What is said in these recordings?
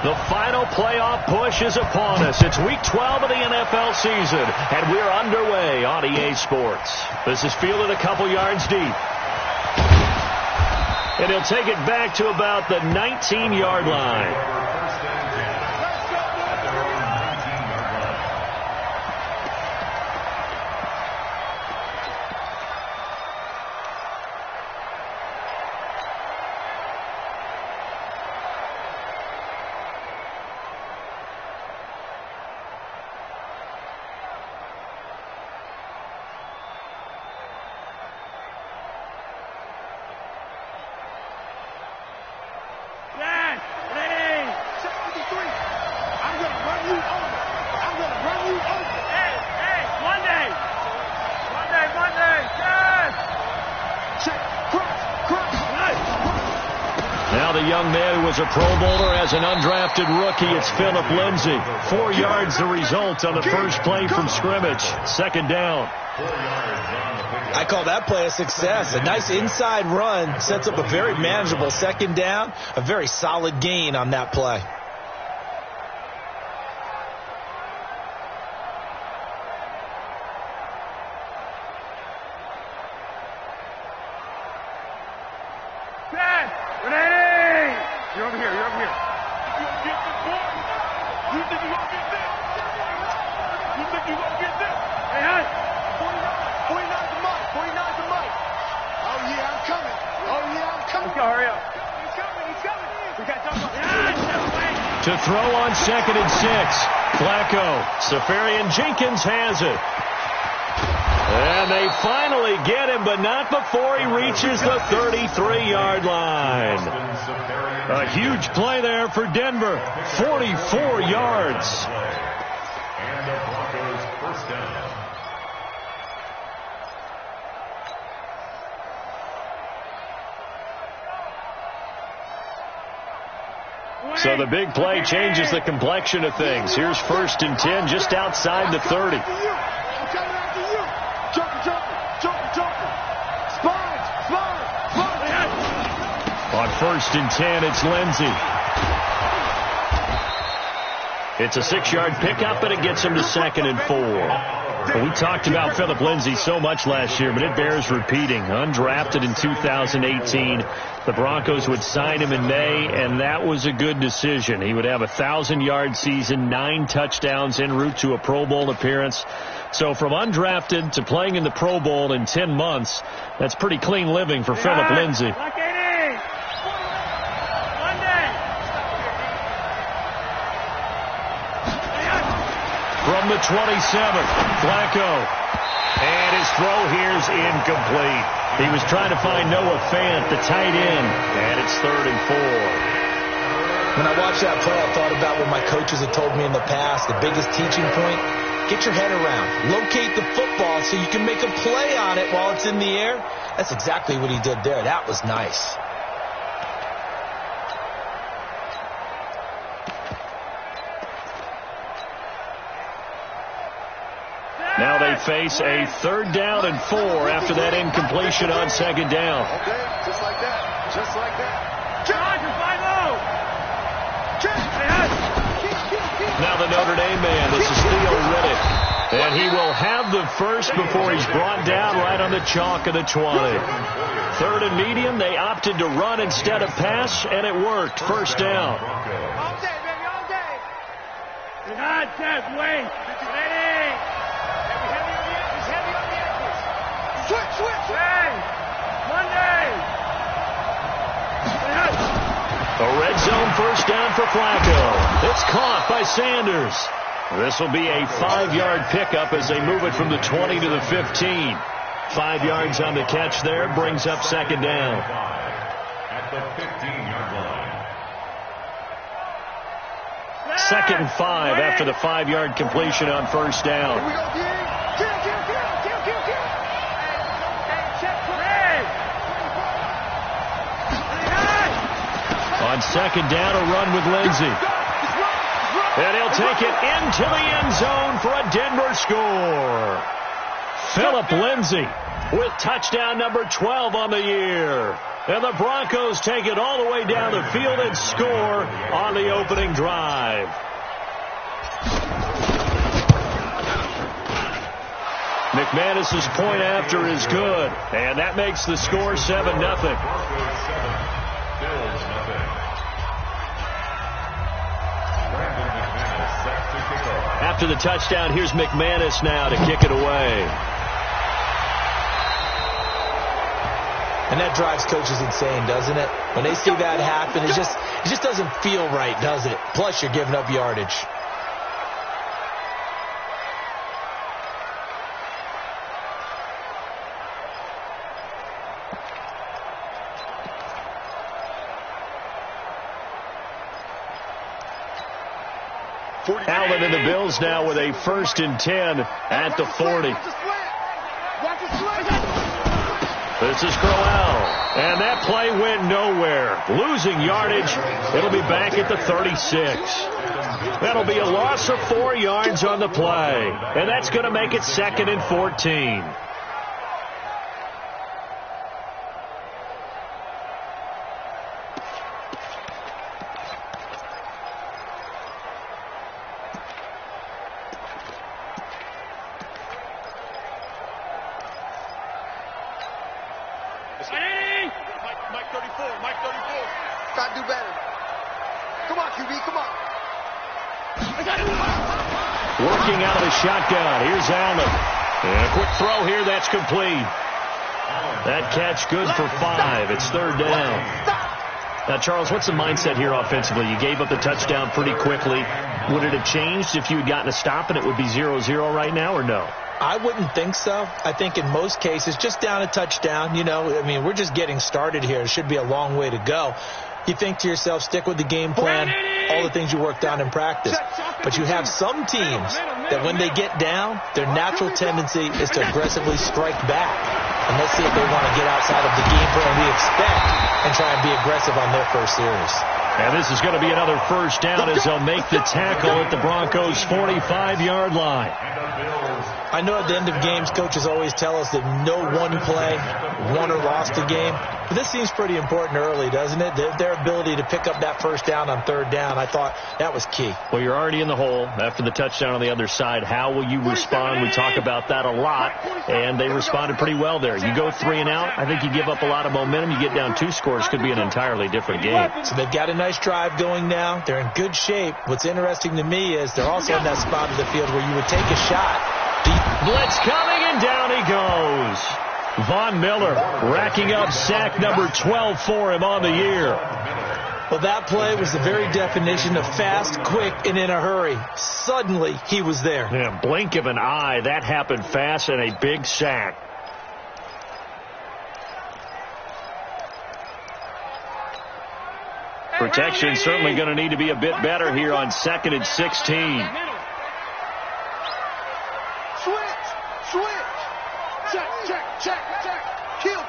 The final playoff push is upon us. It's Week 12 of the NFL season, and we're underway on EA Sports. This is fielded a couple yards deep. And he'll take it back to about the 19-yard line. Now the young man who was a Pro Bowler as an undrafted rookie, it's Phillip Lindsay. 4 yards the result on the first play from scrimmage. Second down. I call that play a success. A nice inside run sets up a very manageable second down. A very solid gain on that play. To throw on 2nd and 6. Flacco. Seferian-Jenkins has it. And they finally get him, but not before he reaches the 33-yard line. A huge play there for Denver. 44 yards. And the Broncos first down. So the big play changes the complexion of things. Here's 1st and 10 just outside the 30. On 1st and 10, it's Lindsay. It's a 6-yard pickup, and it gets him to 2nd and 4. We talked about Phillip Lindsay so much last year, but it bears repeating. Undrafted in 2018. The Broncos would sign him in May, and that was a good decision. He would have a 1,000-yard season, 9 touchdowns en route to a Pro Bowl appearance. So from undrafted to playing in the Pro Bowl in 10 months, that's pretty clean living for Phillip Lindsay. From the 27, Flacco. And his throw here's incomplete. He was trying to find Noah Fant, the tight end. And it's 3rd and 4. When I watched that play, I thought about what my coaches had told me in the past. The biggest teaching point, get your head around. Locate the football so you can make a play on it while it's in the air. That's exactly what he did there. That was nice. Now they face a 3rd down and 4 after that incompletion on 2nd down. Okay, just like that. Just like that. Now the Notre Dame man, this is Theo Riddick. And he will have the first before he's brought down right on the chalk of the 20. 3rd and medium, they opted to run instead of pass, and it worked. First down. All day, baby, all day. Wait. Switch. Hey, Monday. A red zone first down for Flacco. It's caught by Sanders. This will be a 5-yard pickup as they move it from the 20 to the 15. 5 yards on the catch there, brings up 2nd down. At the 15-yard line. 2nd and 5 after the 5-yard completion on first down. Here we go, King. On 2nd down, a run with Lindsay. And he'll take it into the end zone for a Denver score. Phillip Lindsay with touchdown number 12 on the year. And the Broncos take it all the way down the field and score on the opening drive. McManus's point after is good, and that makes the score 7-0. After the touchdown, here's McManus now to kick it away. And that drives coaches insane, doesn't it? When they see that happen, it just doesn't feel right, does it? Plus, you're giving up yardage. Allen and the Bills now with a 1st and 10 at the 40. This is Crowell, and that play went nowhere. Losing yardage, it'll be back at the 36. That'll be a loss of 4 yards on the play, and that's going to make it 2nd and 14. Mike 34. Got to do better. Come on, QB, come on. Working out of the shotgun. Here's Allen. And a quick throw here. That's complete. That catch good for 5. It's 3rd down. Now, Charles, what's the mindset here offensively? You gave up the touchdown pretty quickly. Would it have changed if you had gotten a stop and it would be 0-0 right now, or no? I wouldn't think so. I think in most cases, just down a touchdown, we're just getting started here. It should be a long way to go. You think to yourself, stick with the game plan, all the things you worked on in practice. But you have some teams that when they get down, their natural tendency is to aggressively strike back. And let's see if they want to get outside of the game plan we expect and try and be aggressive on their first series. And this is going to be another 1st down as they'll make the tackle at the Broncos' 45-yard line. I know at the end of games, coaches always tell us that no one play won or lost a game. But this seems pretty important early, doesn't it? Their ability to pick up that 1st down on 3rd down, I thought that was key. Well, you're already in the hole after the touchdown on the other side. How will you respond? We talk about that a lot, and they responded pretty well there. You go 3 and out, I think you give up a lot of momentum. You get down 2 scores, could be an entirely different game. So they've got a nice drive going now. They're in good shape. What's interesting to me is they're also in that spot of the field where you would take a shot. Blitz coming, and down he goes. Von Miller racking up sack number 12 for him on the year. Well, that play was the very definition of fast, quick, and in a hurry. Suddenly, he was there. Yeah, blink of an eye. That happened fast, and a big sack. Protection certainly going to need to be a bit better here on 2nd and 16. Switch. Check. Kill.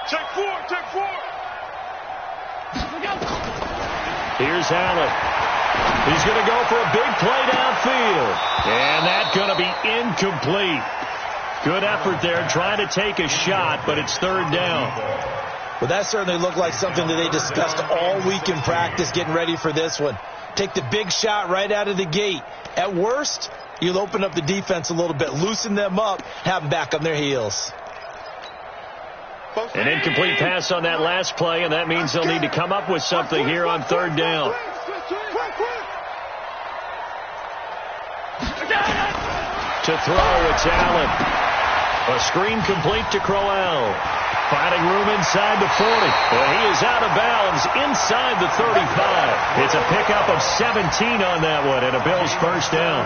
Check 4. Here's Allen. He's going to go for a big play downfield. And that's going to be incomplete. Good effort there trying to take a shot, but it's 3rd down. Well, that certainly looked like something that they discussed all week in practice getting ready for this one. Take the big shot right out of the gate. At worst, you'll open up the defense a little bit, loosen them up, have them back on their heels. An incomplete pass on that last play, and that means they'll need to come up with something here on 3rd down. To throw, it's Allen. A screen complete to Crowell. Finding room inside the 40. Well, he is out of bounds inside the 35. It's a pickup of 17 on that one, and a Bills 1st down.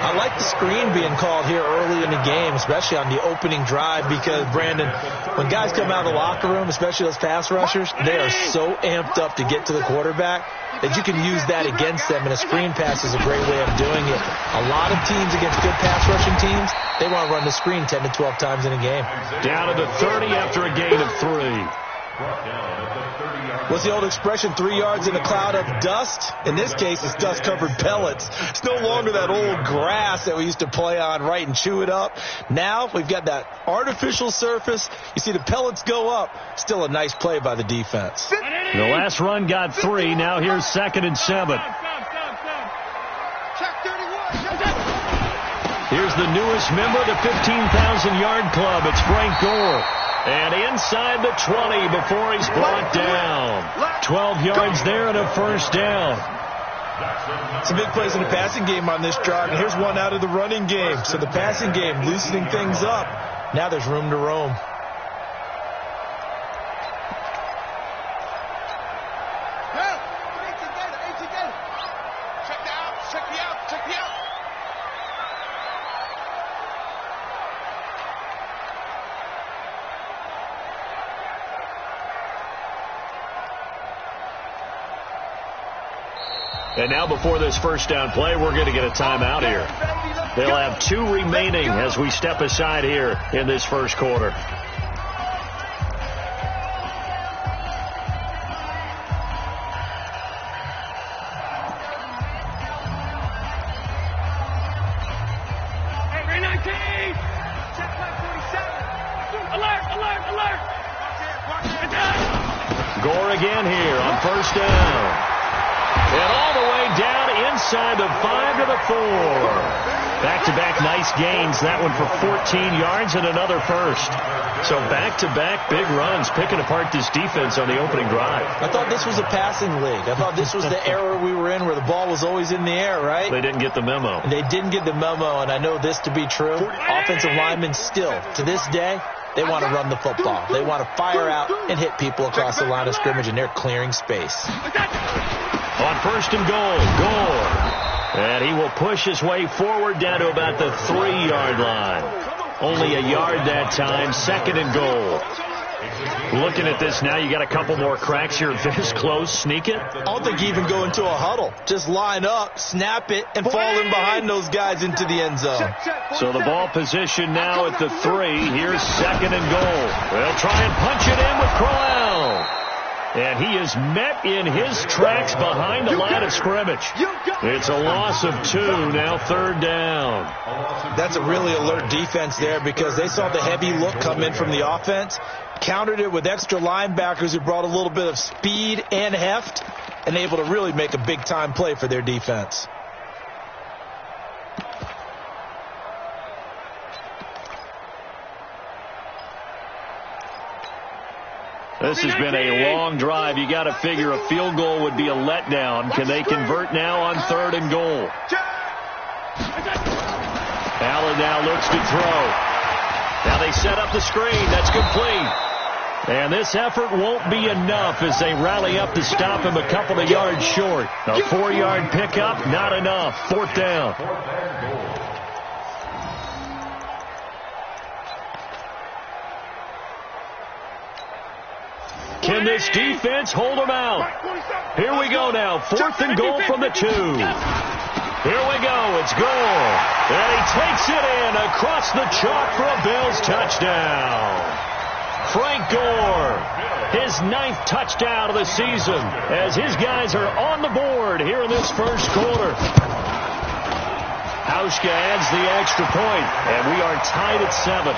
I like the screen being called here early in the game, especially on the opening drive, because, Brandon, when guys come out of the locker room, especially those pass rushers, they are so amped up to get to the quarterback that you can use that against them, and a screen pass is a great way of doing it. A lot of teams against good pass rushing teams, they want to run the screen 10 to 12 times in a game. Down to the 30 after a gain of 3. What's the old expression, 3 yards in a cloud of dust? In this case, it's dust-covered pellets. It's no longer that old grass that we used to play on, right, and chew it up. Now we've got that artificial surface. You see the pellets go up. Still a nice play by the defense. The last run got 3. Now here's 2nd and 7. Here's the newest member of the 15,000-yard club. It's Frank Gore. And inside the 20 before he's brought down. 12 yards there and a first down. Some big plays in the passing game on this drive. And here's one out of the running game. So the passing game loosening things up. Now there's room to roam. And now before this first down play, we're going to get a timeout here. They'll have 2 remaining as we step aside here in this first quarter. Gore again here on first down. And all the way down inside the 5 to the 4. Back-to-back nice gains. That one for 14 yards and another first. So back-to-back big runs, picking apart this defense on the opening drive. I thought this was a passing league. I thought this was the era we were in where the ball was always in the air, right? They didn't get the memo. They didn't get the memo, and I know this to be true. Offensive linemen still, to this day, they want to run the football. They want to fire out and hit people across the line of scrimmage, and they're clearing space. On first and goal, Gore. And he will push his way forward down to about the 3-yard line. Only a yard that time, 2nd and goal. Looking at this now, you got a couple more cracks here. This close, sneak it. I don't think you even go into a huddle. Just line up, snap it, and fall in behind those guys into the end zone. So the ball position now at the 3. Here's 2nd and goal. They'll try and punch it in with Crowell. And he is met in his tracks behind the line of scrimmage. It's a loss of 2, now 3rd down. That's a really alert defense there because they saw the heavy look come in from the offense, countered it with extra linebackers who brought a little bit of speed and heft, and able to really make a big-time play for their defense. This has been a long drive. You got to figure a field goal would be a letdown. Can they convert now on 3rd and goal? Allen now looks to throw. Now they set up the screen. That's complete. And this effort won't be enough as they rally up to stop him a couple of yards short. A 4-yard pickup, not enough. 4th down. Can this defense hold them out? Here we go now. 4th and goal from the 2. Here we go. It's Gore. And he takes it in across the chalk for a Bills touchdown. Frank Gore, his 9th touchdown of the season as his guys are on the board here in this first quarter. Hauschka adds the extra point, and we are tied at 7.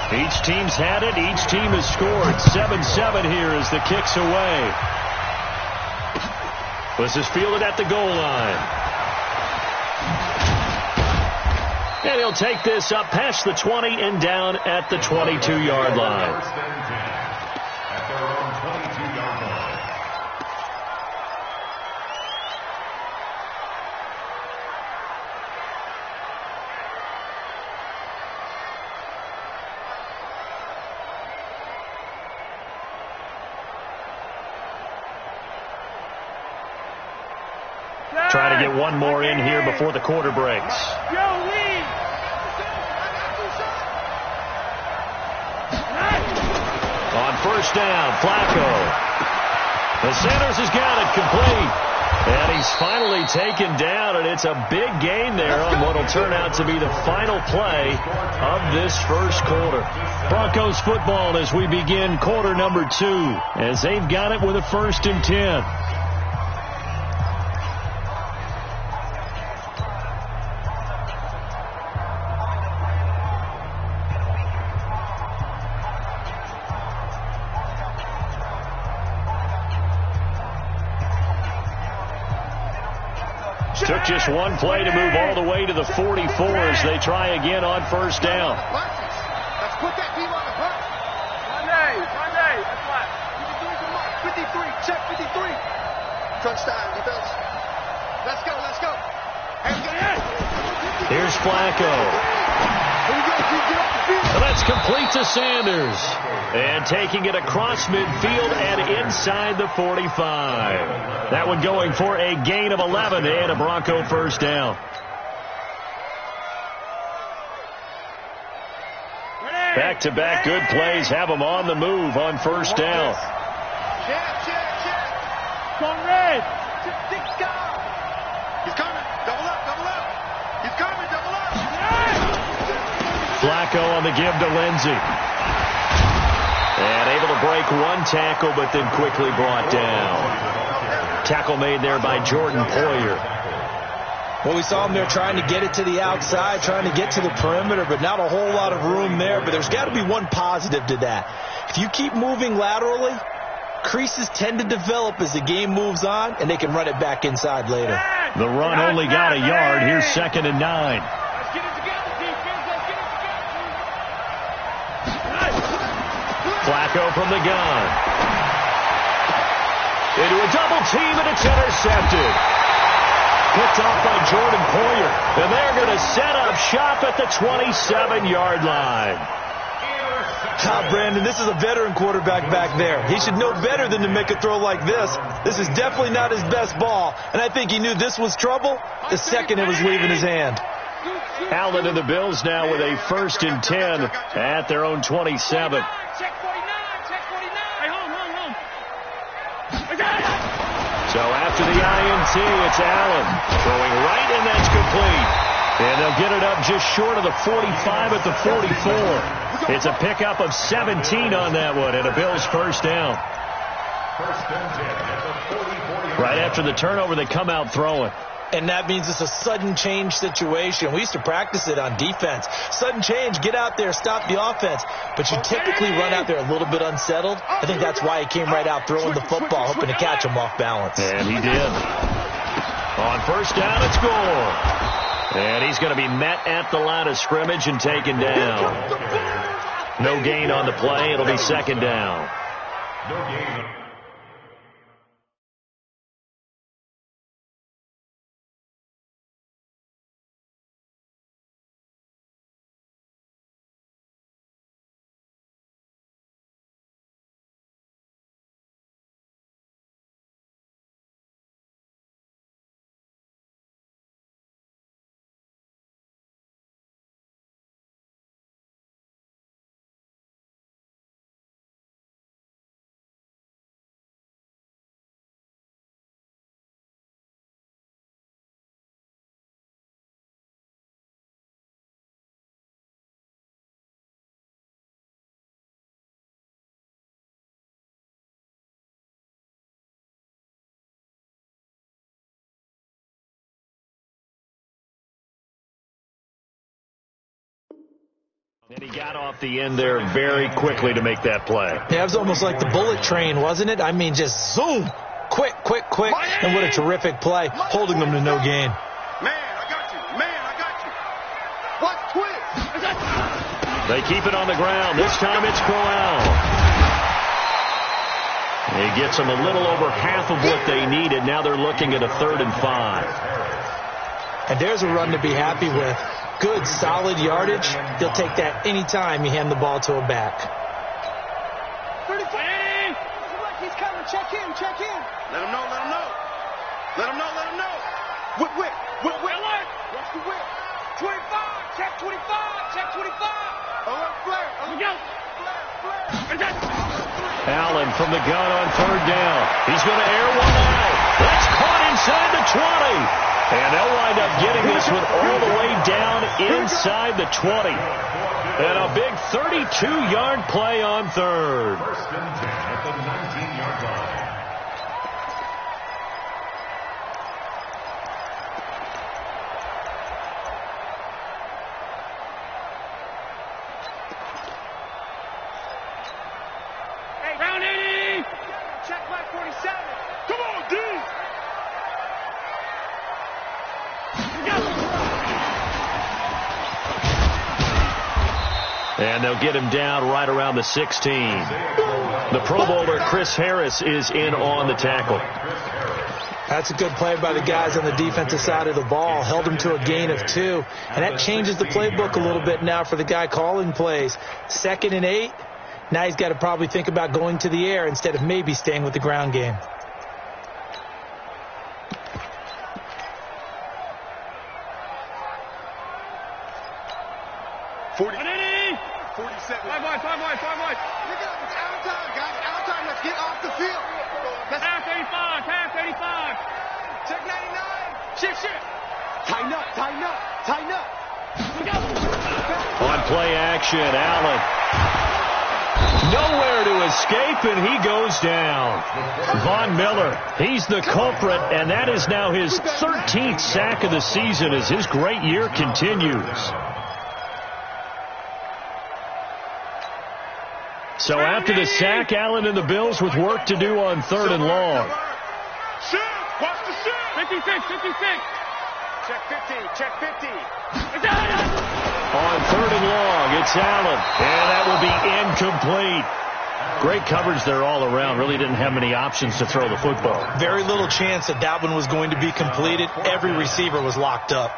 Each team's had it. Each team has scored. 7-7 here as the kick's away. This is fielded at the goal line. And he'll take this up past the 20 and down at the 22-yard line. Try to get one more in here before the quarter breaks. On first down, Flacco. The Sanders has got it complete. And he's finally taken down, and it's a big gain there on what will turn out to be the final play of this first quarter. Broncos football as we begin quarter number 2, as they've got it with a 1st and 10. Took just one play to move all the way to the 44 as they try again on 1st down. Let's put that team on the front. Monday, that's right. 53, check 53. Crunch time, defense. Let's go. Here's Flacco. And that's complete to Sanders. And taking it across midfield and inside the 45. That one going for a gain of 11 and a Bronco 1st down. Back-to-back good plays have them on the move on 1st down. Check. Go red. He's coming. Double up. He's coming. Double up. Flacco on the give to Lindsey. And able to break one tackle, but then quickly brought down. Tackle made there by Jordan Poyer. Well, we saw him there trying to get it to the outside, trying to get to the perimeter, but not a whole lot of room there. But there's got to be one positive to that. If you keep moving laterally, creases tend to develop as the game moves on, and they can run it back inside later. The run only got a yard. Here's 2nd and 9. Let's get it together, defense. Let's get it together. Flacco from the gun. Into a double team, and it's intercepted. Picked off by Jordan Poyer. And they're going to set up shop at the 27-yard line. Brandon, this is a veteran quarterback back there. He should know better than to make a throw like this. This is definitely not his best ball, and I think he knew this was trouble the second it was leaving his hand. Allen and the Bills now with a 1st and 10 at their own 27. Check 49. Hey, home. So after the INT, it's Allen throwing right, and that's complete. And they'll get it up just short of the 45 at the 44. It's a pickup of 17 on that one, and a Bills 1st down. Right after the turnover, they come out throwing. And that means it's a sudden change situation. We used to practice it on defense. Sudden change, get out there, stop the offense. But you typically run out there a little bit unsettled. I think that's why he came right out throwing the football, hoping to catch him off balance. And he did. On 1st down, it's Gore. And he's going to be met at the line of scrimmage and taken down. No gain on the play. It'll be 2nd down. No gain. And he got off the end there very quickly to make that play. Yeah, it was almost like the bullet train, wasn't it? I mean, just zoom. Quick. And what a terrific play, holding them to no gain. Man, I got you. What twist? They keep it on the ground. This time it's Crowell. He gets them a little over half of what they needed. Now they're looking at a 3rd and 5. And there's a run to be happy with. Good, solid yardage. He'll take that any time you hand the ball to a back. 35. He's coming. Check in. Let him know. Whip. Watch the whip. 25. Check 25. Flare. Allen from the gun on 3rd down. He's going to air one out. That's caught inside the 20. And they'll wind up getting this one all the way down inside the 20. And a big 32-yard play on third. First and 10 at the 19-yard line. Round 80! Check flag 47. Come on, D! And they'll get him down right around the 16. The Pro Bowler, Chris Harris, is in on the tackle. That's a good play by the guys on the defensive side of the ball. Held him to a gain of 2. And that changes the playbook a little bit now for the guy calling plays. 2nd and 8. Now he's got to probably think about going to the air instead of maybe staying with the ground game. Five 47. wide. Look out, it's out time, guys. Out time. Let's get off the field. Pass 85. Pass 85. Check 99. Shift. Tighten up. On play action, Allen. Nowhere to escape, and he goes down. Von Miller, he's the culprit, and that is now his 13th sack of the season as his great year continues. So after the sack, Allen and the Bills with work to do on 3rd and long. Shoot! Watch the shoot! 56. Check 50. On 3rd and long, it's Allen, and that will be incomplete. Great coverage there all around. Really didn't have many options to throw the football. Very little chance that one was going to be completed. Every receiver was locked up.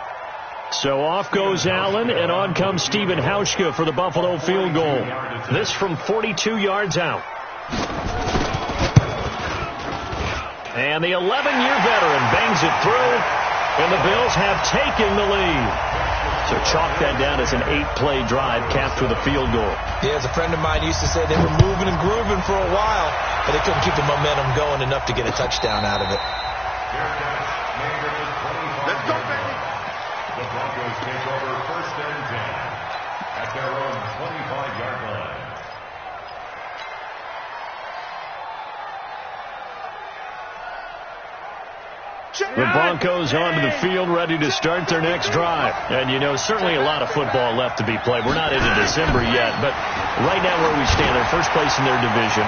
So off goes Allen, and on comes Stephen Hauschka for the Buffalo field goal. This from 42 yards out. And the 11-year veteran bangs it through, and the Bills have taken the lead. So chalk that down as an 8-play drive capped with a field goal. Yeah, as a friend of mine used to say, they were moving and grooving for a while, but they couldn't keep the momentum going enough to get a touchdown out of it. Let's go, baby. The Broncos take over 1st and 10 at their own 25-yard line. The Broncos onto the field, ready to start their next drive. And, you know, certainly a lot of football left to be played. We're not into December yet, but right now where we stand, they're first place in their division,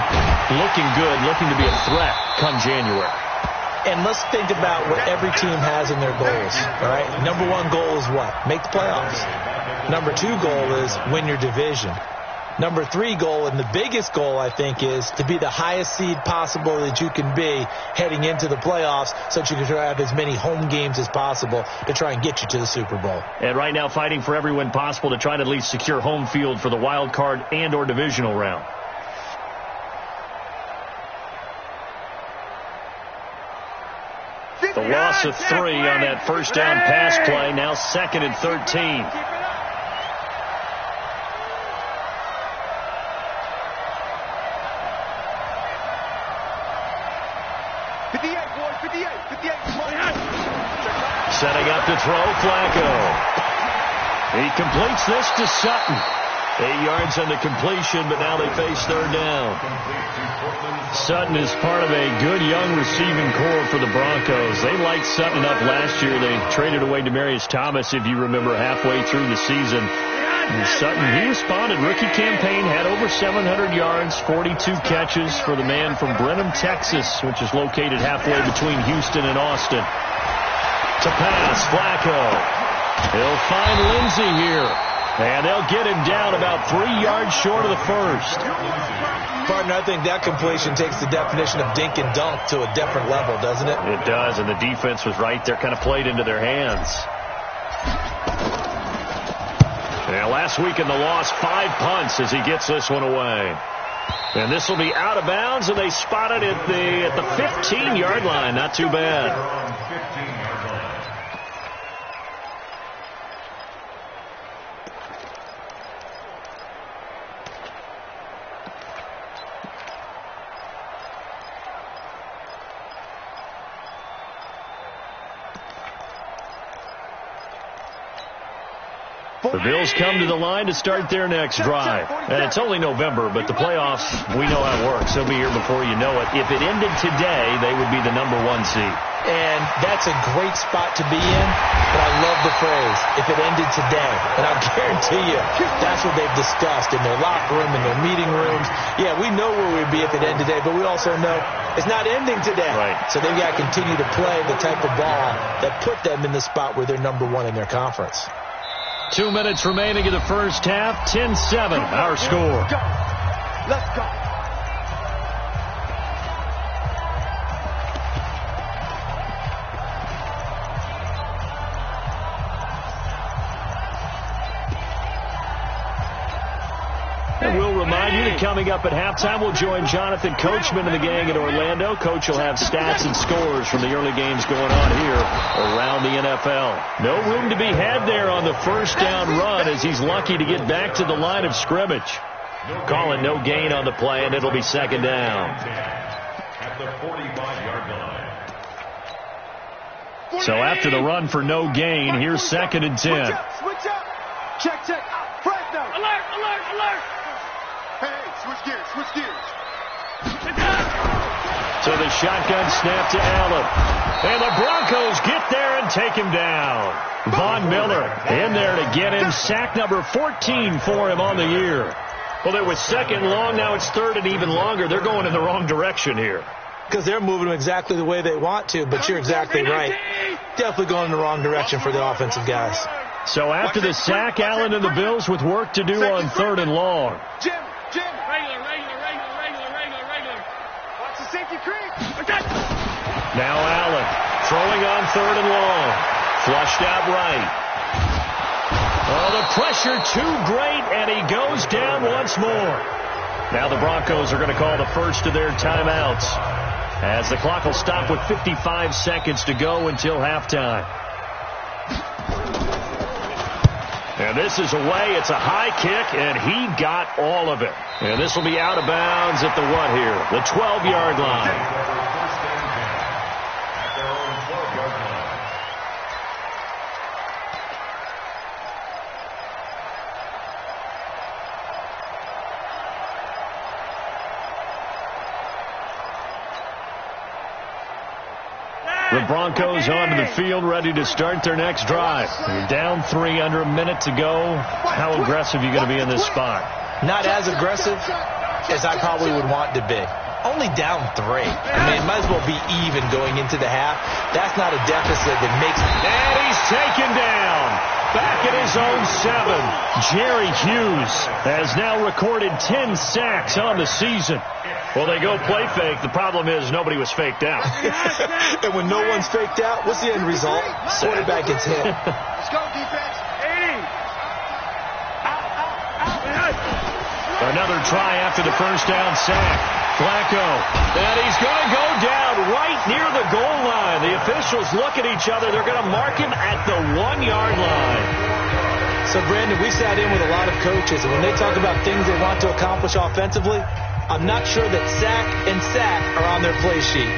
looking good, looking to be a threat come January. And let's think about what every team has in their goals, all right? Number 1 goal is what? Make the playoffs. Number 2 goal is win your division. Number 3 goal, and the biggest goal, I think, is to be the highest seed possible that you can be heading into the playoffs so that you can try to have as many home games as possible to try and get you to the Super Bowl. And right now fighting for every win possible to try to at least secure home field for the wild card and or divisional round. The loss of 3 on that first down pass play, now 2nd and 13. Setting up to throw, Flacco. He completes this to Sutton. 8 yards on the completion, but now they face 3rd down. Sutton is part of a good young receiving core for the Broncos. They light Sutton up last year. They traded away Demaryius Thomas, if you remember, halfway through the season. And Sutton, he responded. Rookie campaign, had over 700 yards, 42 catches for the man from Brenham, Texas, which is located halfway between Houston and Austin. To pass, Flacco. He'll find Lindsey here. And they'll get him down about 3 yards short of the first. Partner, I think that completion takes the definition of dink and dunk to a different level, doesn't it? It does, and the defense was right there, kind of played into their hands. Yeah, last week in the loss, 5 punts as he gets this one away. And this will be out of bounds, and they spot it at the 15-yard line. Not too bad. The Bills come to the line to start their next drive. And it's only November, but the playoffs, we know how it works. They'll be here before you know it. If it ended today, they would be the #1 seed. And that's a great spot to be in, but I love the phrase, if it ended today. And I'll guarantee you, that's what they've discussed in their locker room, in their meeting rooms. Yeah, we know where we'd be if it ended today, but we also know it's not ending today. Right. So they've got to continue to play the type of ball that put them in the spot where they're #1 in their conference. 2 minutes remaining in the first half. 10-7, our score. Go. Let's go. And we'll remind you that coming up at halftime, we'll join Jonathan Coachman and the gang in Orlando. Coach will have stats and scores from the early games going on here around the NFL. No room to be had there on the first down run as he's lucky to get back to the line of scrimmage. Calling no gain on the play, and it'll be second down. At the 45-yard line. So after the run for no gain, here's second and 10. Switch up. Check. Fresno. Alert, alert, alert. Hey, switch gears. So the shotgun snap to Allen. And the Broncos get there and take him down. Von Miller in there to get him. Sack number 14 for him on the year. Well, it was second long. Now it's third and even longer. They're going in the wrong direction here. Because they're moving them exactly the way they want to, but you're exactly right. Definitely going in the wrong direction for the offensive guys. So after the sack, Allen and the Bills with work to do on third and long. Jim. Regular. Watch the safety creep. Now Allen throwing on third and long. Flushed out right. Oh, the pressure too great, and he goes down once more. Now the Broncos are going to call the first of their timeouts as the clock will stop with 55 seconds to go until halftime. And this is away. It's a high kick, and he got all of it. And this will be out of bounds at the what here? The 12-yard line. At their own 12-yard line. The Broncos onto the field, ready to start their next drive. You're down 3 under a minute to go. How aggressive are you going to be in this spot? Not as aggressive as I probably would want to be. Only down 3. I mean, it might as well be even going into the half. That's not a deficit that makes... And he's taken down. Back at his own 7. Jerry Hughes has now recorded 10 sacks on the season. Well, they go play fake. The problem is nobody was faked out. And when no one's faked out, what's the end result? Quarterback gets hit. Let's go, defense. 80. Another try after the first down sack. Flacco. And he's going to go down right near the goal line. The officials look at each other. They're going to mark him at the 1-yard line. So, Brandon, we sat in with a lot of coaches, and when they talk about things they want to accomplish offensively, I'm not sure that sack and sack are on their play sheet.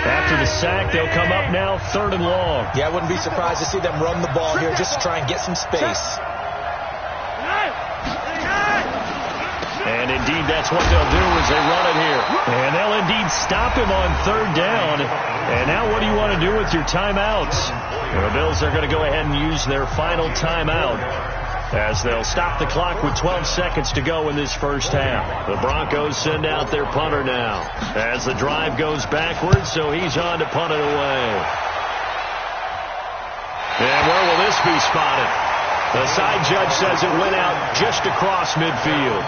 After the sack, they'll come up now third and long. Yeah, I wouldn't be surprised to see them run the ball here just to try and get some space. And indeed, that's what they'll do as they run it here. And they'll indeed stop him on third down. And now what do you want to do with your timeouts? The Bills are going to go ahead and use their final timeout as they'll stop the clock with 12 seconds to go in this first half. The Broncos send out their punter now as the drive goes backwards, so he's on to punt it away. And where will this be spotted? The side judge says it went out just across midfield.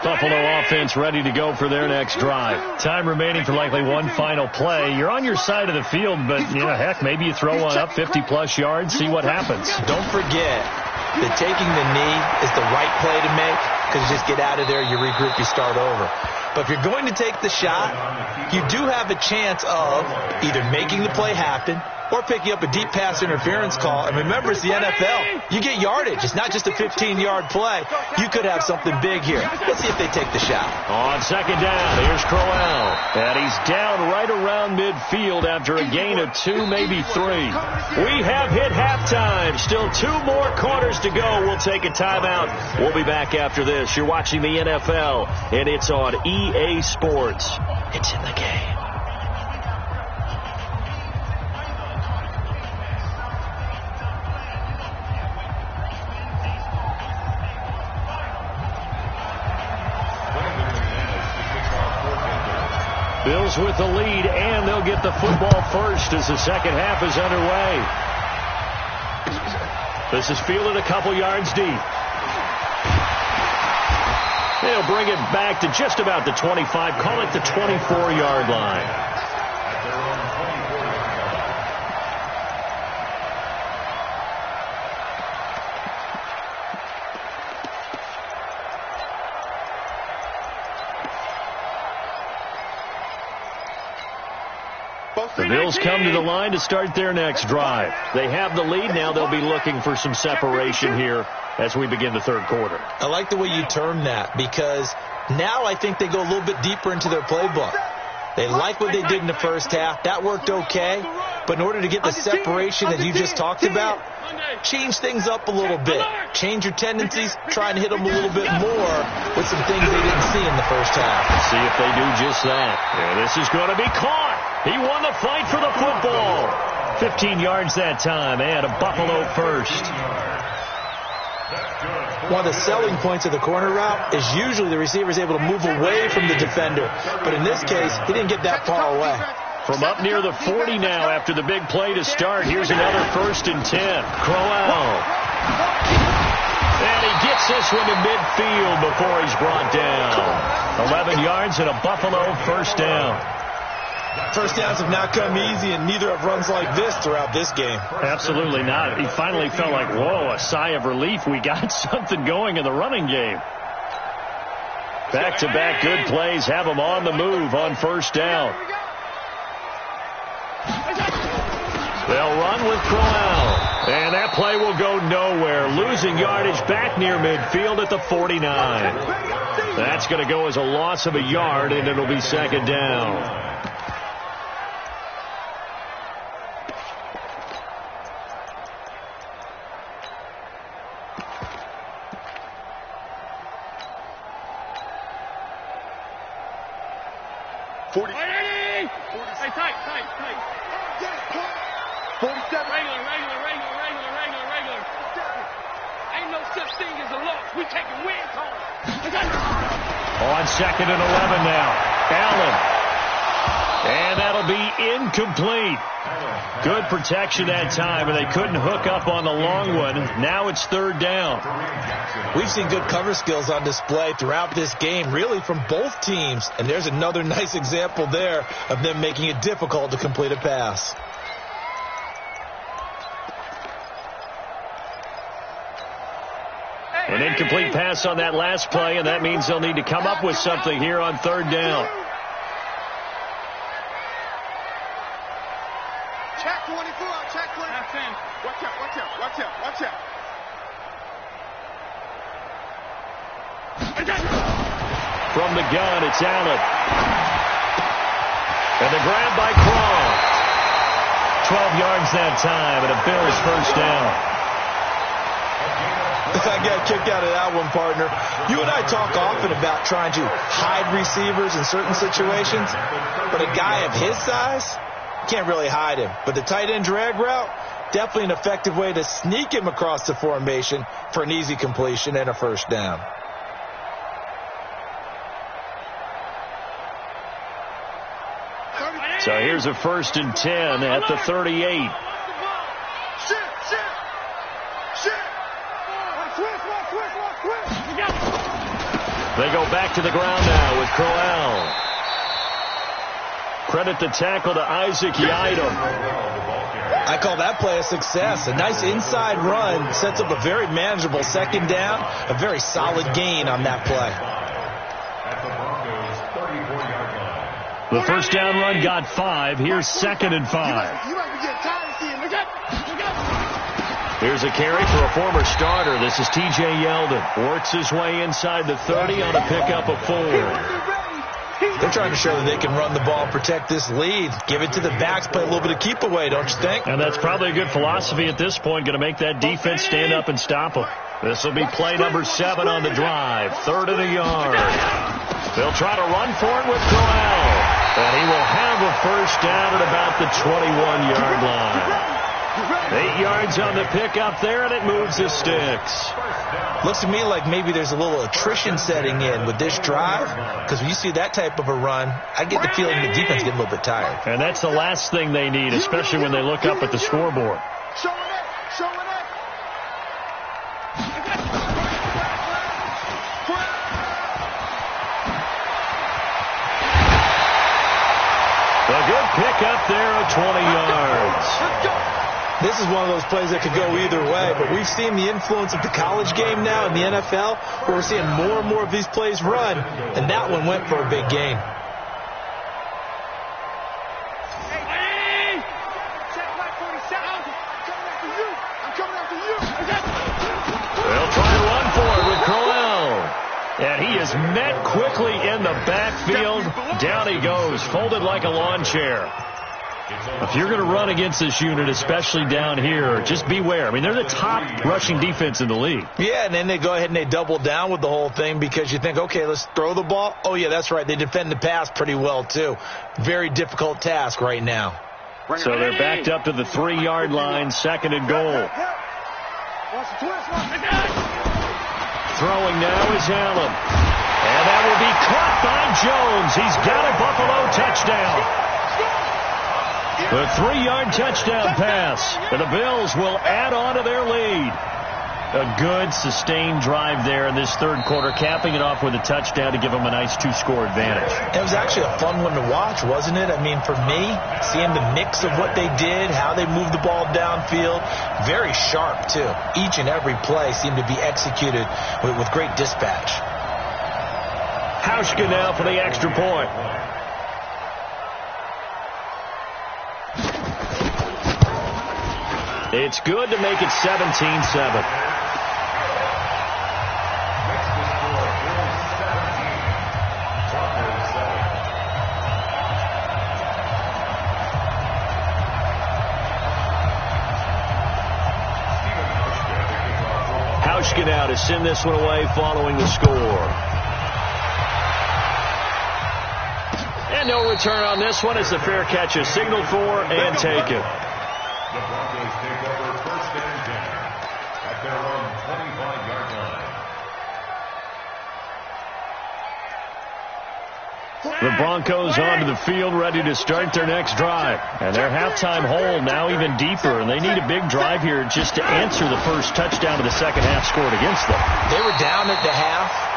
Buffalo offense ready to go for their next drive. Time remaining for likely one final play. You're on your side of the field, but, you know, heck, maybe you throw one up 50-plus yards, see what happens. Don't forget that taking the knee is the right play to make because you just get out of there, you regroup, you start over. But if you're going to take the shot, you do have a chance of either making the play happen or picking up a deep pass interference call. And remember, it's the NFL. You get yardage. It's not just a 15-yard play. You could have something big here. Let's see if they take the shot. On second down, here's Crowell. And he's down right around midfield after a gain of 2, maybe 3. We have hit halftime. Still 2 more quarters to go. We'll take a timeout. We'll be back after this. You're watching the NFL, and it's on EA Sports. It's in the game. Bills with the lead, and they'll get the football first as the second half is underway. This is fielded a couple yards deep. They'll bring it back to just about the 25, call it the 24-yard line. The Bills come to the line to start their next drive. They have the lead. Now they'll be looking for some separation here as we begin the third quarter. I like the way you term that, because now I think they go a little bit deeper into their playbook. They like what they did in the first half. That worked okay. But in order to get the separation that you just talked about, change things up a little bit. Change your tendencies, try and hit them a little bit more with some things they didn't see in the first half. Let's see if they do just that. And this is going to be caught. He won the fight for the football. 15 yards that time, and a Buffalo first. One of the selling points of the corner route is usually the receiver is able to move away from the defender. But in this case, he didn't get that far away. From up near the 40 now after the big play to start. Here's another 1st and 10. Crowell. And he gets this one to midfield before he's brought down. 11 yards and a Buffalo first down. First downs have not come easy, and neither have runs like this throughout this game. Absolutely not. He finally felt like, whoa, a sigh of relief. We got something going in the running game. Back-to-back good plays have him on the move on first down. They'll run with Crowell. And that play will go nowhere. Losing yardage back near midfield at the 49. That's going to go as a loss of a yard, and it'll be second down. Hey, tight. 47. Regular. Ain't no such thing as a loss. We taking wins home. On second and 11 now. Allen. And that'll be incomplete. Good protection that time, and they couldn't hook up on the long one. Now it's third down. We've seen good cover skills on display throughout this game, really from both teams. And there's another nice example there of them making it difficult to complete a pass. An incomplete pass on that last play, and that means they'll need to come up with something here on third down. Check 24, check 20. Watch out. From the gun, it's Allen. And the grab by Craw. 12 yards that time, and a Bills first down. I got kicked out of that one, partner. You and I talk often about trying to hide receivers in certain situations, but a guy of his size, can't really hide him. But the tight end drag route, definitely an effective way to sneak him across the formation for an easy completion and a first down. So here's a 1st and 10 at the 38. They go back to the ground now with Crowell. Credit the tackle to Isaac Yiadom. I call that play a success. A nice inside run sets up a very manageable second down. A very solid gain on that play. The first down run got 5. Here's 2nd and 5. You might be getting tired of Here's a carry for a former starter. This is T.J. Yeldon. Works his way inside the 30 on a pickup of 4. They're trying to show that they can run the ball and protect this lead. Give it to the backs, play a little bit of keep away, don't you think? And that's probably a good philosophy at this point. Going to make that defense stand up and stop them. This will be play number 7 on the drive. 3rd and a yard. They'll try to run for it with Crowell. And he will have a first down at about the 21-yard line. 8 yards on the pickup there, and it moves the sticks. Looks to me like maybe there's a little attrition setting in with this drive, because when you see that type of a run, I get the feeling the defense getting a little bit tired. And that's the last thing they need, especially when they look up at the scoreboard. A good pickup there of 20 yards. This is one of those plays that could go either way, but we've seen the influence of the college game now in the NFL, where we're seeing more and more of these plays run, and that one went for a big gain. They'll try to run for it with Crowell. And he is met quickly in the backfield. Down he goes, folded like a lawn chair. If you're going to run against this unit, especially down here, just beware. I mean, they're the top rushing defense in the league. Yeah, and then they go ahead and they double down with the whole thing because you think, okay, let's throw the ball. Oh, yeah, that's right. They defend the pass pretty well, too. Very difficult task right now. So they're backed up to the 3-yard line, 2nd and goal. Throwing now is Allen. And that will be caught by Jones. He's got a Buffalo touchdown. A 3-yard touchdown pass. And the Bills will add on to their lead. A good, sustained drive there in this 3rd quarter, capping it off with a touchdown to give them a nice 2-score advantage. It was actually a fun one to watch, wasn't it? I mean, for me, seeing the mix of what they did, how they moved the ball downfield, very sharp, too. Each and every play seemed to be executed with great dispatch. Hauschka now for the extra point. It's good to make it 17-7. Hauschka now to send this one away following the score. And no return on this one as the fair catch is signaled for and taken. The Broncos take over 1st and 10 at their own 25-yard line. The Broncos onto the field ready to start their next drive. And their halftime hole now even deeper, and they need a big drive here just to answer the first touchdown of the second half scored against them. They were down at the half.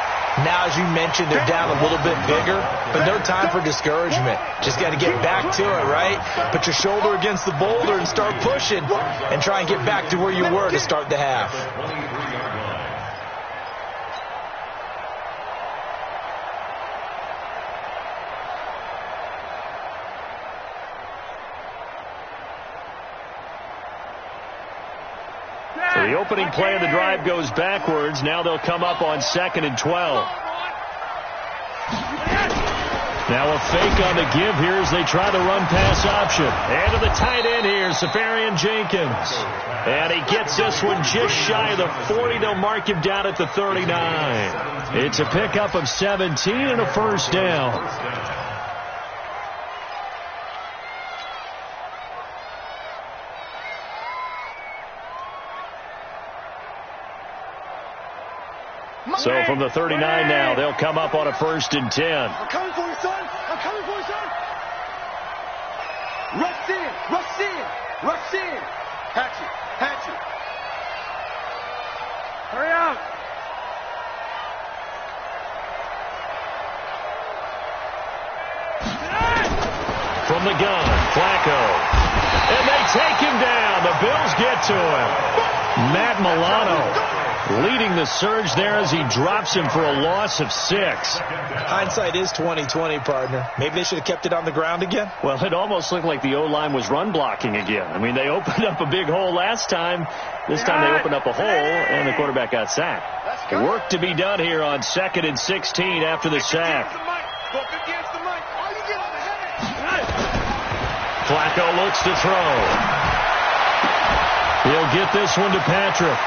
Now, as you mentioned, they're down a little bit bigger, but no time for discouragement. Just got to get back to it, right? Put your shoulder against the boulder and start pushing and try and get back to where you were to start the half. So the opening play of the drive goes backwards. Now they'll come up on 2nd and 12. Now a fake on the give here as they try the run-pass option. And to the tight end here, Safarian Jenkins. And he gets this one just shy of the 40. They'll mark him down at the 39. It's a pickup of 17 and a first down. So from the 39 now, they'll come up on a 1st and 10. I'm coming for you, son. I'm coming for you, son. Rush in. Rush in. Rush in. Hatch it. Hatch it. Hurry up. From the gun, Flacco. And they take him down. The Bills get to him. Matt Milano. leading the surge there as he drops him for a loss of 6. Hindsight is 20/20, partner. Maybe they should have kept it on the ground again. Well, it almost looked like the O-line was run blocking again. I mean, they opened up a big hole last time. This time they opened up a hole, and the quarterback got sacked. Work to be done here on 2nd and 16 after the sack. Flacco looks to throw. He'll get this one to Patrick.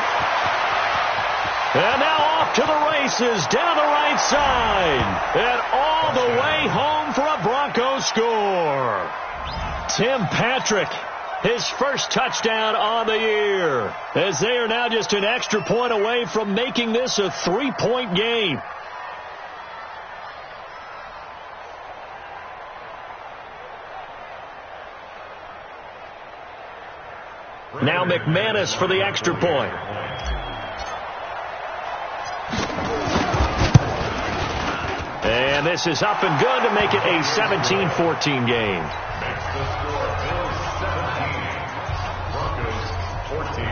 And now off to the races down the right side. And all the way home for a Broncos score. Tim Patrick, his first touchdown on the year. As they are now just an extra point away from making this a 3-point game. Now McManus for the extra point. And this is up and good to make it a 17-14 game. Makes the score Bills 17, Broncos 14.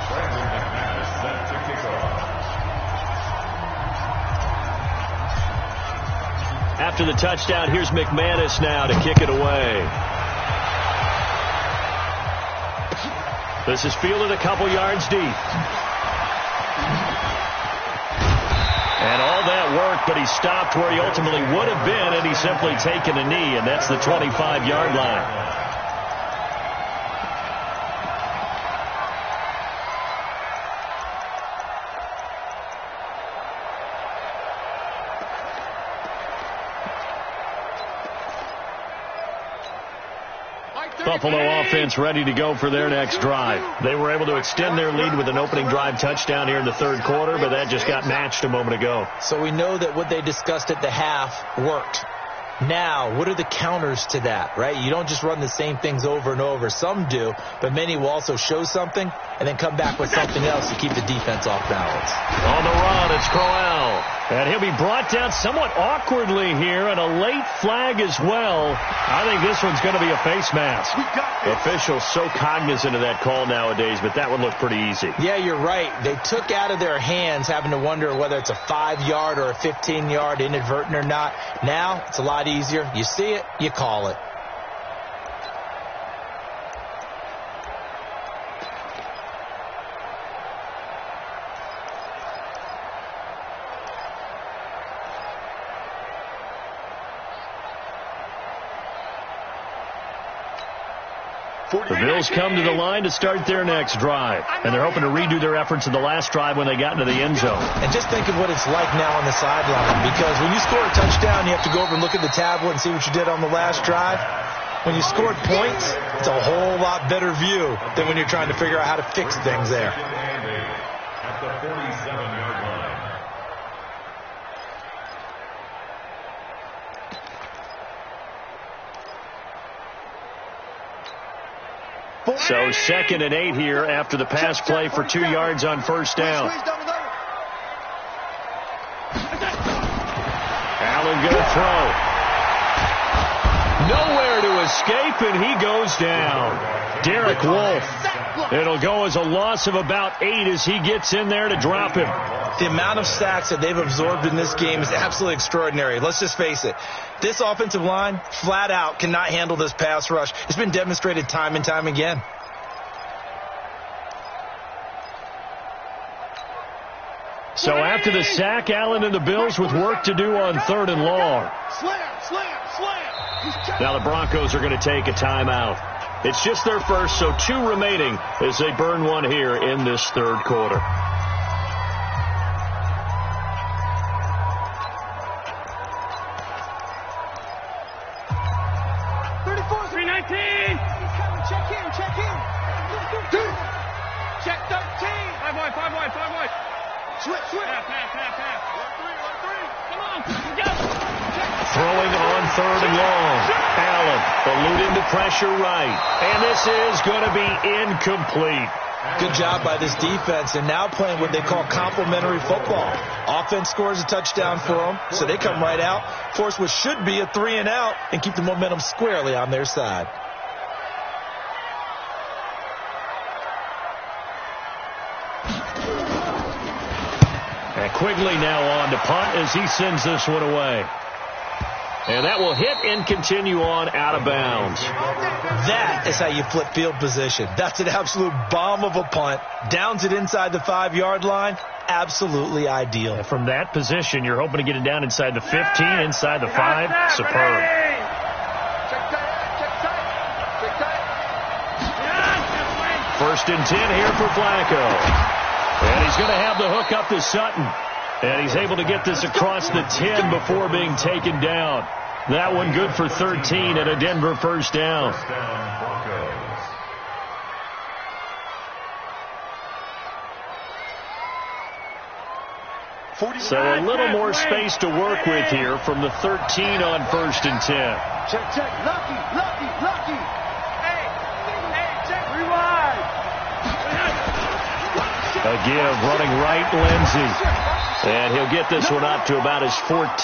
Brandon McManus set to kick off. After the touchdown, here's McManus now to kick it away. This is fielded a couple yards deep. And all that work, but he stopped where he ultimately would have been had he simply taken a knee, and that's the 25-yard line. Buffalo offense ready to go for their next drive. They were able to extend their lead with an opening drive touchdown here in the third quarter, but that just got matched a moment ago. So we know that what they discussed at the half worked. Now, what are the counters to that, right? You don't just run the same things over and over. Some do, but many will also show something and then come back with something else to keep the defense off balance. On the run, it's Crowell. And he'll be brought down somewhat awkwardly here, and a late flag as well. I think this one's going to be a face mask. Officials so cognizant of that call nowadays, but that would look pretty easy. Yeah, you're right. They took out of their hands having to wonder whether it's a 5-yard or a 15-yard inadvertent or not. Now, it's a lot easier. You see it, you call it. The Bills come to the line to start their next drive, and they're hoping to redo their efforts in the last drive when they got into the end zone. And just think of what it's like now on the sideline, because when you score a touchdown, you have to go over and look at the tablet and see what you did on the last drive. When you scored points, it's a whole lot better view than when you're trying to figure out how to fix things there. At the 47-yard line. So 2nd and 8 here after the pass play for 2 yards on first down. Allen going to throw. Nowhere to escape, and he goes down. Derek Wolfe. It'll go as a loss of about 8 as he gets in there to drop him. The amount of sacks that they've absorbed in this game is absolutely extraordinary. Let's just face it. This offensive line, flat out, cannot handle this pass rush. It's been demonstrated time and time again. So after the sack, Allen and the Bills with work to do on 3rd and long. Now the Broncos are going to take a timeout. It's just their first, so 2 remaining as they burn one here in this third quarter. Throwing on 3rd and long. Allen eluding the pressure right. And this is going to be incomplete. Good job by this defense, and now playing what they call complementary football. Offense scores a touchdown for them, so they come right out, force what should be a 3-and-out, and keep the momentum squarely on their side. Quigley now on to punt as he sends this one away. And that will hit and continue on out of bounds. That is how you flip field position. That's an absolute bomb of a punt. Downs it inside the 5-yard line. Absolutely ideal. And from that position, you're hoping to get it down inside the 15, inside the 5. Superb. First and 10 here for Flacco. And he's going to have the hook up to Sutton. And he's able to get this across the 10 before being taken down. That one good for 13 and a Denver first down. So a little more space to work with here from the 13 on first and 10. Check, check. Lucky. Hey, check. Rewind. A give running right, Lindsey. And he'll get this one up to about his 14.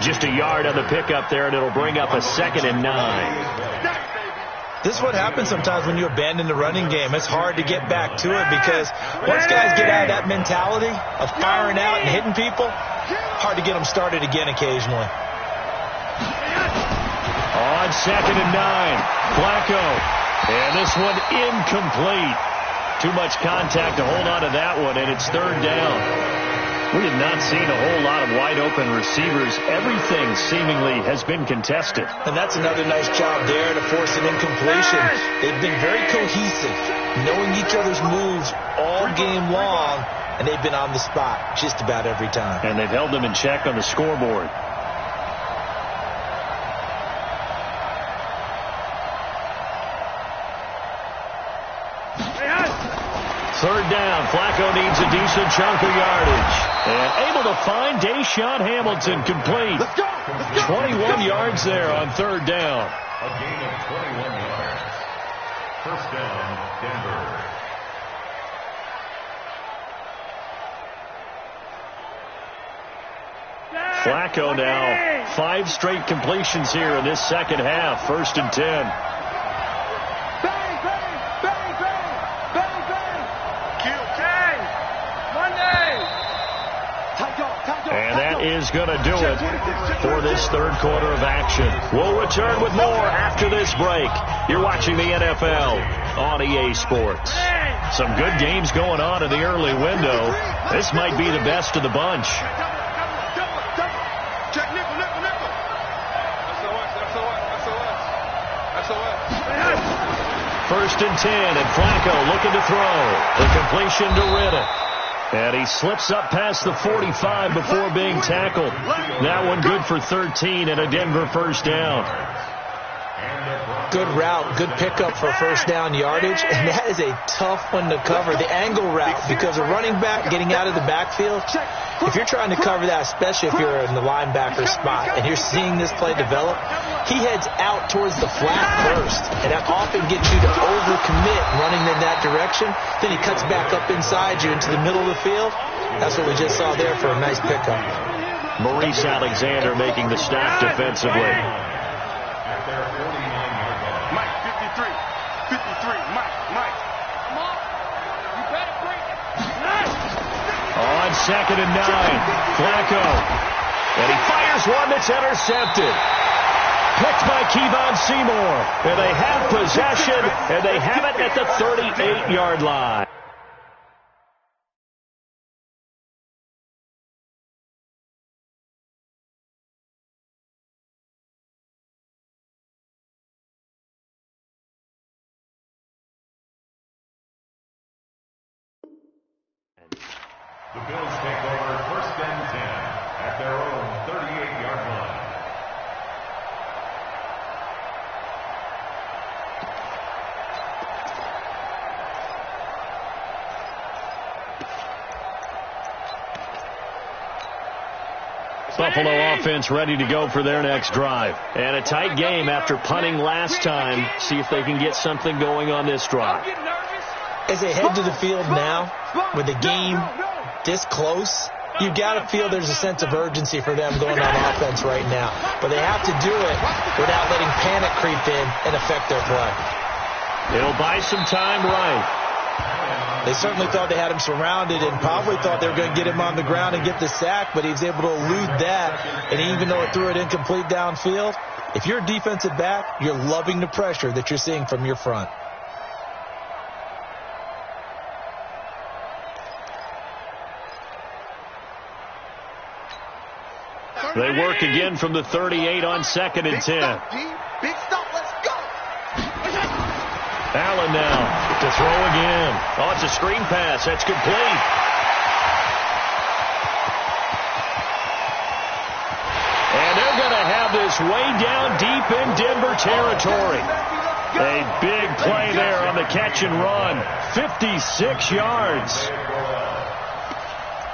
Just a yard on the pickup there, and it'll bring up a 2nd and 9. This is what happens sometimes when you abandon the running game. It's hard to get back to it because once guys get out of that mentality of firing out and hitting people, hard to get them started again occasionally. On 2nd and 9, Flacco. And this one incomplete. Too much contact to hold on to that one, and it's 3rd down. We have not seen a whole lot of wide-open receivers. Everything seemingly has been contested. And that's another nice job there to force an incompletion. They've been very cohesive, knowing each other's moves all game long, and they've been on the spot just about every time. And they've held them in check on the scoreboard. Third down. Flacco needs a decent chunk of yardage. And able to find Deshaun Hamilton complete. Let's go. 21 yards there on 3rd down. A gain of 21 yards. First down, Denver. Flacco now 5 straight completions here in this second half. 1st and 10. And that is going to do it for this 3rd quarter of action. We'll return with more after this break. You're watching the NFL on EA Sports. Some good games going on in the early window. This might be the best of the bunch. Check nickel. SOS. 1st and 10, and Flacco looking to throw. The completion to Riddick. And he slips up past the 45 before being tackled. That one good for 13 and a Denver first down. Good route, good pickup for first down yardage, and that is a tough one to cover. The angle route, because a running back getting out of the backfield, if you're trying to cover that, especially if you're in the linebacker spot and you're seeing this play develop, he heads out towards the flat first, and that often gets you to overcommit running in that direction. Then he cuts back up inside you into the middle of the field. That's what we just saw there for a nice pickup. Maurice Alexander making the stop defensively. Mike, 53. Mike. Come on. You better bring it. On 2nd and 9, Flacco. And he fires one that's intercepted. Picked by Kevon Seymour. And they have possession, and they have it at the 38-yard line. The Bills take over 1st and 10 at their own 38-yard line. Buffalo offense ready to go for their next drive. And a tight game after punting last time. See if they can get something going on this drive. As they head to the field now, with the game this close, you got to feel there's a sense of urgency for them going on offense right now. But they have to do it without letting panic creep in and affect their play. It'll buy some time right. They certainly thought they had him surrounded and probably thought they were going to get him on the ground and get the sack, but he was able to elude that. And even though it threw it incomplete downfield, if you're a defensive back, you're loving the pressure that you're seeing from your front. They work again from the 38 on 2nd and 10. Big stop, let's go. Allen now to throw again. Oh, it's a screen pass. That's complete. And they're going to have this way down deep in Denver territory. A big play there on the catch and run. 56 yards.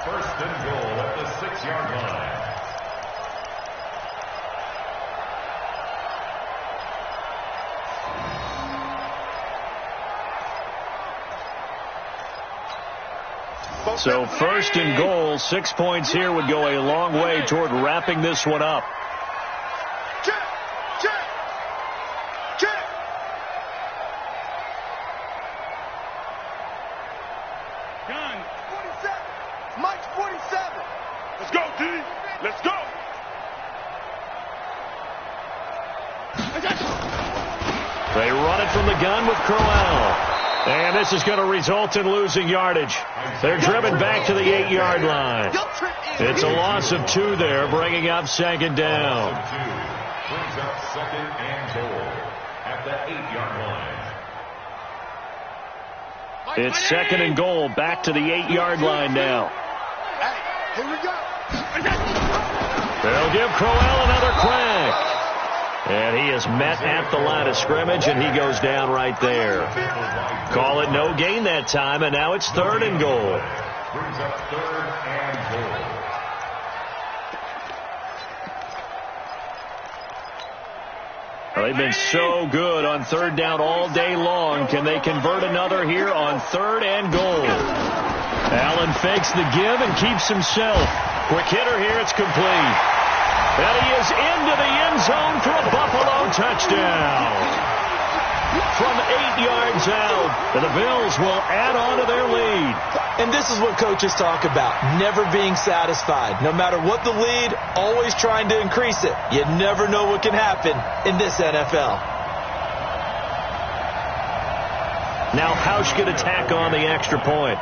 First and goal at the 6-yard line. So first and goal, 6 points here would go a long way toward wrapping this one up. Check, check, check. Gun. 47. Mike's 47. Let's go, D. Let's go. They run it from the gun with Crowell. And this is going to result in losing yardage. They're driven back to the 8-yard line. It's a loss of 2 there, bringing up 2nd down. Brings up 2nd and goal at the 8-yard line. It's 2nd and goal, back to the 8-yard line now. Here we go. They'll give Crowell another crack. And he is met at the line of scrimmage, and he goes down right there. Call it no gain that time, and now it's 3rd and goal. Brings up 3rd and goal. They've been so good on 3rd down all day long. Can they convert another here on 3rd and goal? Allen fakes the give and keeps himself. Quick hitter here, it's complete. And he is into the end zone for a Buffalo touchdown. From 8 yards out, the Bills will add on to their lead. And this is what coaches talk about, never being satisfied. No matter what the lead, always trying to increase it. You never know what can happen in this NFL. Now Hausch can attack on the extra point.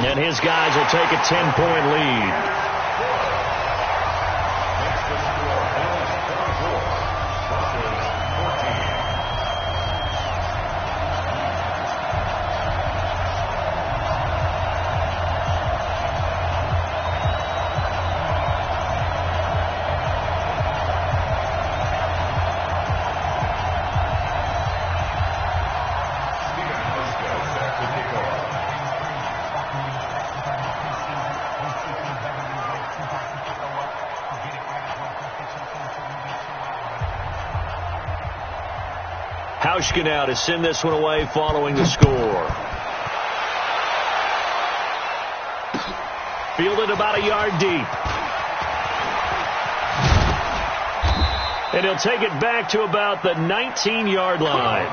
And his guys will take a 10-point lead. Hauschka now to send this one away following the score. Fielded about a yard deep. And he'll take it back to about the 19-yard line.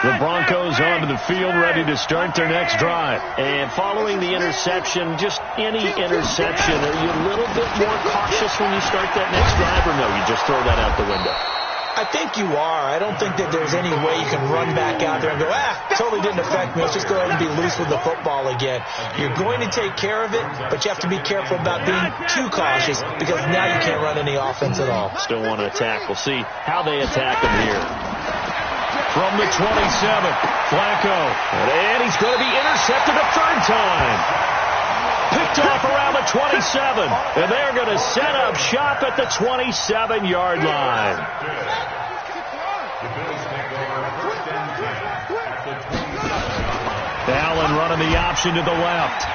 The Broncos onto the field, ready to start their next drive. And following the interception, just any interception, are you a little bit more cautious when you start that next drive, or no, you just throw that out the window? I think you are. I don't think that there's any way you can run back out there and go, totally didn't affect me. Let's just go ahead and be loose with the football again. You're going to take care of it, but you have to be careful about being too cautious because now you can't run any offense at all. Still want to attack. We'll see how they attack him here. From the 27, Flacco. And he's going to be intercepted a 3rd time. Picked off around the 27. And they're going to set up shop at the 27-yard line. Allen running the option to the left.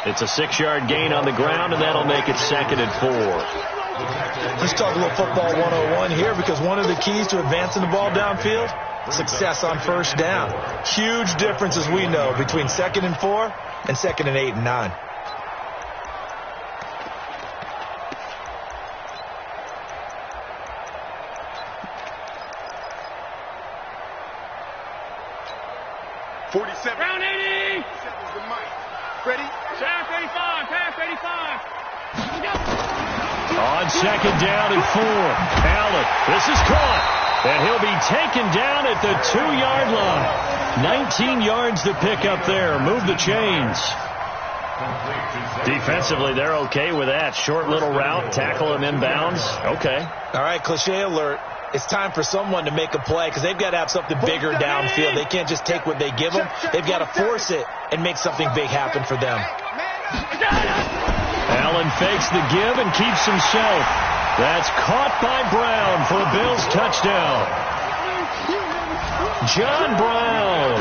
It's a 6-yard gain on the ground, and that'll make it 2nd and 4. Let's talk a little football 101 here, because one of the keys to advancing the ball downfield success on first down. Huge difference, as we know, between 2nd and 4 and 2nd and 8 and 9. Round 80! Ready? Pass 85, pass 85. On 2nd down and 4. Allen, this is caught. And he'll be taken down at the 2-yard line. 19 yards to pick up there. Move the chains. Defensively, they're okay with that. Short little route, tackle him inbounds. Okay. All right, cliche alert. It's time for someone to make a play because they've got to have something bigger downfield. They can't just take what they give them. They've got to force it and make something big happen for them. Allen fakes the give and keeps himself. That's caught by Brown for a Bills touchdown. John Brown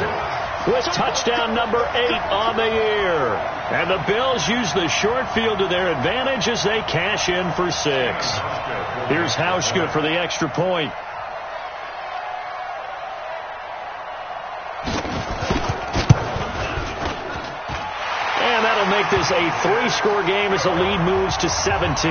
with touchdown number 8 on the year. And the Bills use the short field to their advantage as they cash in for 6. Here's Hauschka for the extra point. And that'll make this a 3-score game as the lead moves to 17.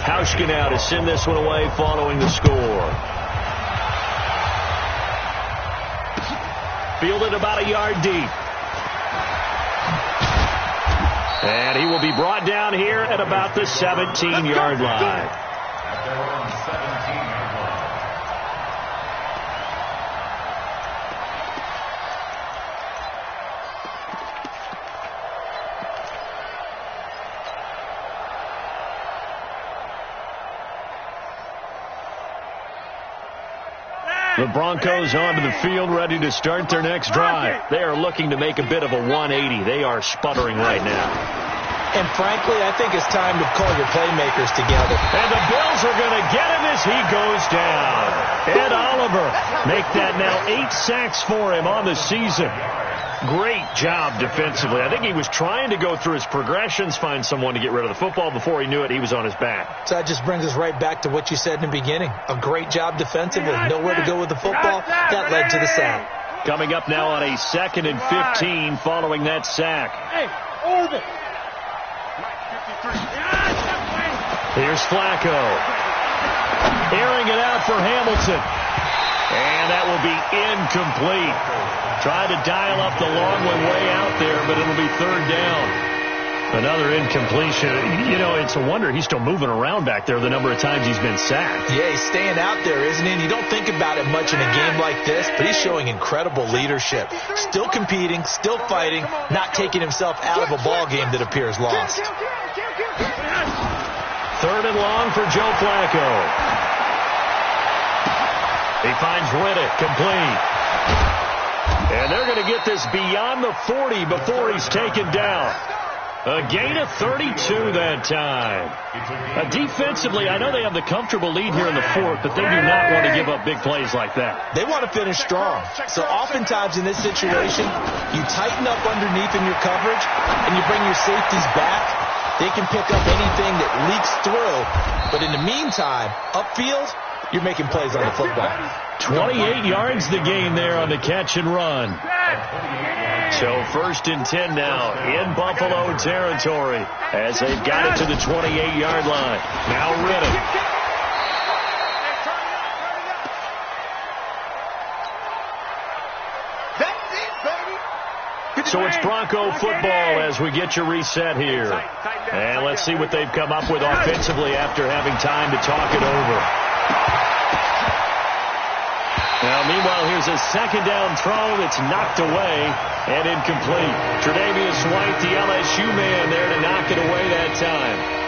Hauschka now to send this one away following the score. Fielded about a yard deep. And he will be brought down here at about the 17-yard line. The Broncos onto the field, ready to start their next drive. They are looking to make a bit of a 180. They are sputtering right now. And frankly, I think it's time to call your playmakers together. And the Bills are going to get him as he goes down. Ed Oliver make that now 8 sacks for him on the season. Great job defensively. I think he was trying to go through his progressions, find someone to get rid of the football. Before he knew it, he was on his back. So that just brings us right back to what you said in the beginning. A great job defensively. Nowhere to go with the football. That led to the sack. Coming up now on a 2nd and 15 following that sack. Here's Flacco. Airing it out for Hamilton. And that will be incomplete. Tried to dial up the long one way out there, but it'll be 3rd down. Another incompletion. You know, it's a wonder he's still moving around back there the number of times he's been sacked. Yeah, he's staying out there, isn't he? And you don't think about it much in a game like this, but he's showing incredible leadership. Still competing, still fighting, not taking himself out of a ball game that appears lost. 3rd and long for Joe Flacco. He finds Riddick, complete. And they're going to get this beyond the 40 before he's taken down. A gain of 32 that time. Defensively, I know they have the comfortable lead here in the 4th, but they do not want to give up big plays like that. They want to finish strong. So oftentimes in this situation, you tighten up underneath in your coverage, and you bring your safeties back. They can pick up anything that leaks through. But in the meantime, upfield, you're making plays on the football. 28 yards the gain there on the catch and run. So 1st and 10 now in Buffalo territory as they've got it to the 28-yard line. Now Riddick. So it's Bronco football as we get you reset here. And let's see what they've come up with offensively after having time to talk it over. Now, meanwhile, here's a 2nd down throw that's knocked away and incomplete. Tre'Davious White, the LSU man, there to knock it away that time.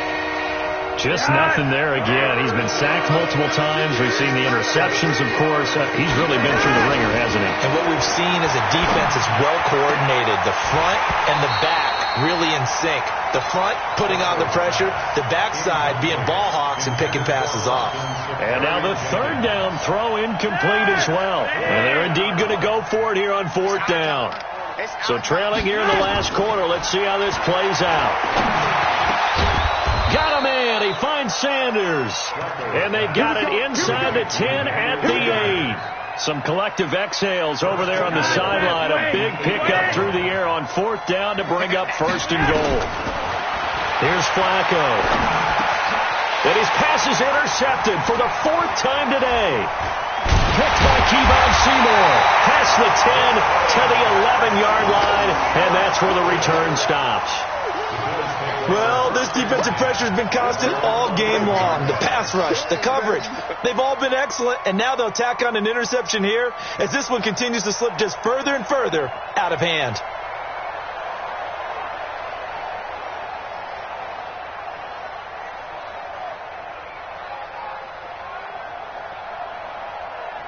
Just nothing there again. He's been sacked multiple times. We've seen the interceptions, of course. He's really been through the ringer, hasn't he? And what we've seen is a defense that's well coordinated. The front and the back really in sync. The front putting on the pressure, the backside being ball hawks and picking passes off. And now the 3rd down throw incomplete as well. And they're indeed going to go for it here on 4th down. So trailing here in the last quarter. Let's see how this plays out. Got a man. He finds Sanders. And they've got it inside the 10 at the 8. Some collective exhales over there on the sideline. A big pickup through the air on 4th down to bring up 1st and goal. Here's Flacco. And his pass is intercepted for the 4th time today. Picked by Kevon Seymour. Past the 10 to the 11-yard line, and that's where the return stops. Well, this defensive pressure has been constant all game long. The pass rush, the coverage, they've all been excellent, and now they'll tack on an interception here as this one continues to slip just further and further out of hand.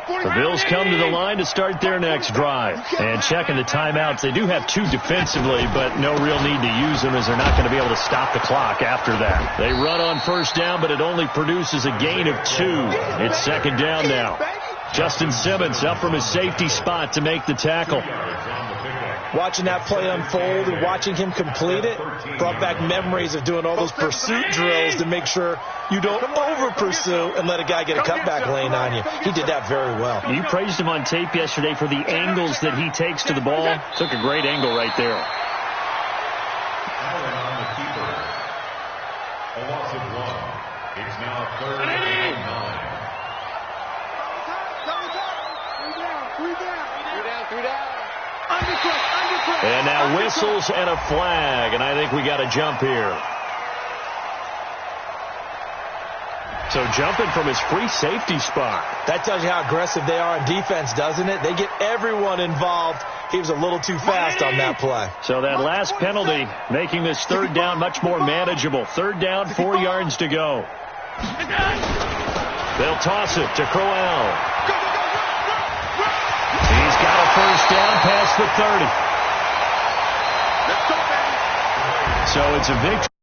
The Bills come to the line to start their next drive. And checking the timeouts, they do have 2 defensively, but no real need to use them as they're not going to be able to stop the clock after that. They run on 1st down, but it only produces a gain of 2. It's 2nd down now. Justin Simmons up from his safety spot to make the tackle. Watching that play unfold and watching him complete it brought back memories of doing all those pursuit drills to make sure you don't over-pursue and let a guy get a cutback lane on you. He did that very well. You praised him on tape yesterday for the angles that he takes to the ball. Took a great angle right there. Allen on the keeper. A loss of 1. It's now 3rd and 9. 3 down. And now whistles and a flag, and I think we got a jump here. So jumping from his free safety spot. That tells you how aggressive they are on defense, doesn't it? They get everyone involved. He was a little too fast on that play. So that last penalty making this 3rd down much more manageable. 3rd down, 4 yards to go. They'll toss it to Crowell. He's got a 1st down past the 30. So it's a victory.